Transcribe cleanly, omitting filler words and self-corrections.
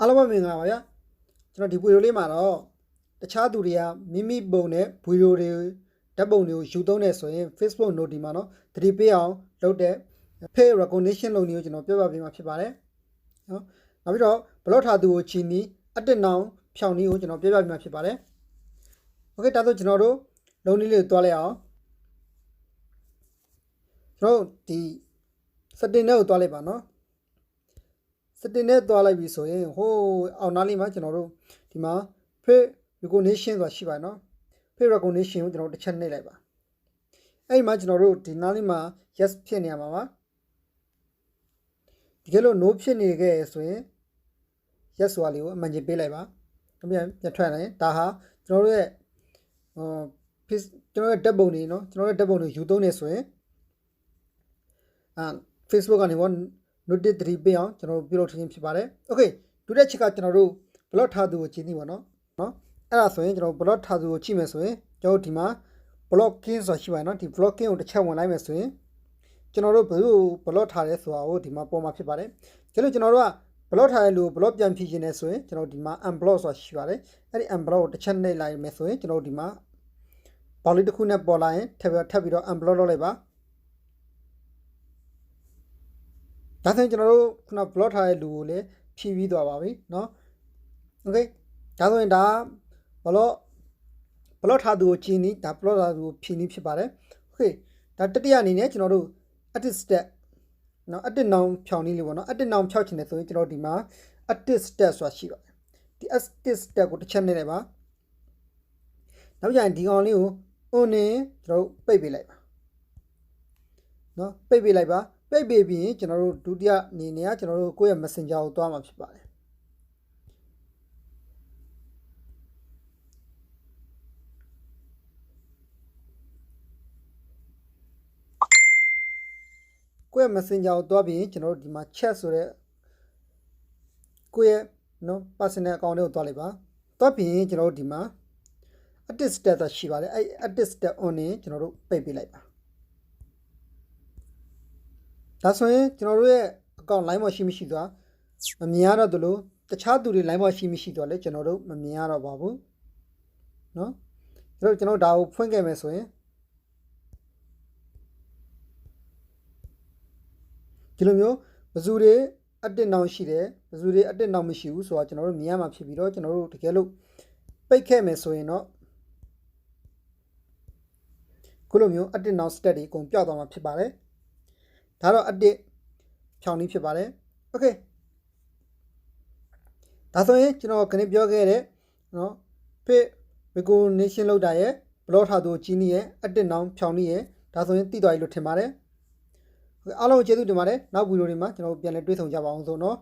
အားလုံးပဲမင်္ဂလာပါဗျာကျွန်တော်ဒီဗီဒီယိုလေးမှာတော့တခြားသူတွေကမိမိပုံနဲ့ဗီဒီယိုတွေဓာတ်ပုံတွေကိုယူသုံးနေဆိုရင် Facebook Note ဒီမှာနော်သတိပေးအောင်လုပ်တဲ့ Face Recognition လုပ်နည်းကိုကျွန်တော်ပြပြပေးမှာဖြစ်ပါတယ်နော်နောက်ပြီးတော့ block ထားသူကိုချီနီးအတစ်နောင်ဖြောင်းနည်းကိုကျွန်တော်ပြပြပေးမှာဖြစ်ပါတယ်โอเคဒါဆိုကျွန်တော်တို့လုပ်နည်းလေးကိုတွားလိုက်အောင်ကျွန်တော်ဒီ setting နဲ့ကိုတွားလိုက်ပါနော်setting နဲ့တွားလိုက်ပြီဆိုရင်ဟိုအောင်နားလေးမှာကျွန်တော်တို့ဒီမှာ face recognition ဆိုတာရှိပါတယ်နော် face recognition ကိုကျွန်တော်တစ်ချက်နှိပ်လိုက်ပါအဲ့ဒီမှာကျွန်တော်တို့ဒီနားလေးမှာ yes ဖြစ်နေရမှာပါဒီကဲလို့ no ဖြစ်နေခဲ့ဆိုရင် yes ဆိုတာလေးကိုအမှန်ကြီးပေးလိုက်ပါပြန်ထွက်လာရင်ဒါဟာကျွန်တော်တို့ရဲ့ကျွန်တော်ရဲ့ဓာတ်ပုံတွေနော်ကျွန်တော်ရဲ့ဓာတ်ပုံတွေယူသုံးနေဆိုရင်Facebook ကနေပေါ့notice 3ပေးအောင်ကျွန်တော်တို့ပြုလုပ်ခြင်းဖြစ်ပါတယ်။ Okay ဒုတိယချက်ကကျွန်တော်တို့ block ထားသူကိုကြည့်နေပါနော်။အဲ့ဒါဆိုရင်ကျွန်တော် block ထားသူကိုကြည့်မယ်ဆိုရင်ကျွန်တော်ဒီမှာ blocking ဆိုတာရှိပါတယ်နော်။ဒီ blocking ကိုတစ်ချက်ဝင်လိုက်မယ်ဆိုရင်ကျွန်တော်တို့ဘယ်လို block ထားလဲဆိုတာကိုဒီမှာပေါ်မှာဖြစ်ပါတယ်။ဒါလို့ကျွန်တော်တို့က block ထားတဲ့လူကို block ပြန်ဖြည့်ခြင်းနဲ့ဆိုရင်ကျွန်တော်ဒီမှာ unblock ဆိုတာရှိပါတယ်။အဲ့ဒီ unblock ကိုတစ်ချက်နှိပ်လိုက်မယ်ဆိုရင်ကျွန်တော်ဒီမှာ ဘောက်လေးတစ်ခုနဲ့ပေါ်လာရင်ထပ်ပြီးတော့ unblock လုပ်လိုက်ပါဒါဆိုရင်ကျွန်တော်တို့ခုန block ထားတဲ့လူကိုလည်းဖြည့်ပြီးသွားပါပြီเนาะ Okay ဒါဆိုရင်ဒါ block ထားသူကိုကြည့်နေဒါ block ထားသူကိုဖြည့်နေဖြစ်ပါတယ် Okay ဒါတတိယအနေနဲ့ကျွန်တော်တို့ edit step เนาะ edit နောင်ဖြောင်းနည်းလေးပေါ့เนาะ edit နောင်ဖြောက်ချင်တယ်ဆိုရင်ကျွန်တော်ဒီမှာ edit step ဆိုတာရှိပါတယ်ဒီ edit step ကိုတစ်ချက်နှိပ်လိုက်ပါနောက်ကျရင်ဒီကောင်လေးကို on နဲ့ကျွန်တော်တို့ပိတ်ပေးလိုက်ပါเนาะပိတ်ပေးလိုက်ပါပိတ်ပေးပြီးရင်ကျွန်တော်တို့ဒုတိယအနေနဲ့ကကျွန်တော်တို့ကိုယ့်ရဲ့ Messenger ကိုတွားမှာဖြစ်ပါတယ်ကိုယ့်ရဲ့ Messenger ကိုတွားပြီးရင်ကျွန်တော်တို့ဒီမှာ chat ဆိုတဲ့ကိုယ့်ရဲ့နော် personal account တွေကိုတွားလိုက်ပါတွားပြီးရင်ကျွန်တော်တို့ဒီမှာ edit step ရှိပါတယ်အဲ့ edit step on နဲ့ကျွန်တော်တို့ပိတ်ပေးလိုက်ပါဒါဆိုရင်ကျွန်တော်တို့ရဲ့ account line မှာရှိမရှိသွားမမြင်ရတော့သလိုတခြားသူတွေ line မှာရှိမရှိသွားလဲကျွန်တော်တို့မမြင်ရတော့ပါဘူးเนาะကျွန်တော်ဒါကိုဖွင့်ခဲ့မယ်ဆိုရင်ဒီလိုမျိုးဘယ်သူတွေအတစ်နောင်ရှိတယ်ဘယ်သူတွေအတစ်နောင်မရှိဘူးဆိုတာကျွန်တော်တို့မြင်ရမှာဖြစ်ပြီးတော့ကျွန်တော်တို့တကယ်လို့ပိတ်ခဲ့မယ်ဆိုရင်တော့ခုလိုမျိုးအတစ်နောင် stat တွေအကုန်ပျောက်သွားမှာဖြစ်ပါတယ်ဒါတော့အတစ်ဖြောင်းနည်းဖြစ်ပါတယ် Okay ဒါဆိုရင်ကျွန်တော်ခဏပြောခဲ့တဲ့เนาะ Face recognition လောက်တာရဲ့ block ထားသူကြီးနည်းရဲ့အတစ်နောင်ဖြောင်းနည်းရဲ့ဒါဆိုရင်သိသွားပြီလို့ထင်ပါတယ်အားလုံးကျေးဇူးတင်ပါတယ်နောက်ဗီဒီယိုတွေမှာကျွန်တော်ပြန်လည်တွေ့ဆုံကြပါအောင်ဆိုတော့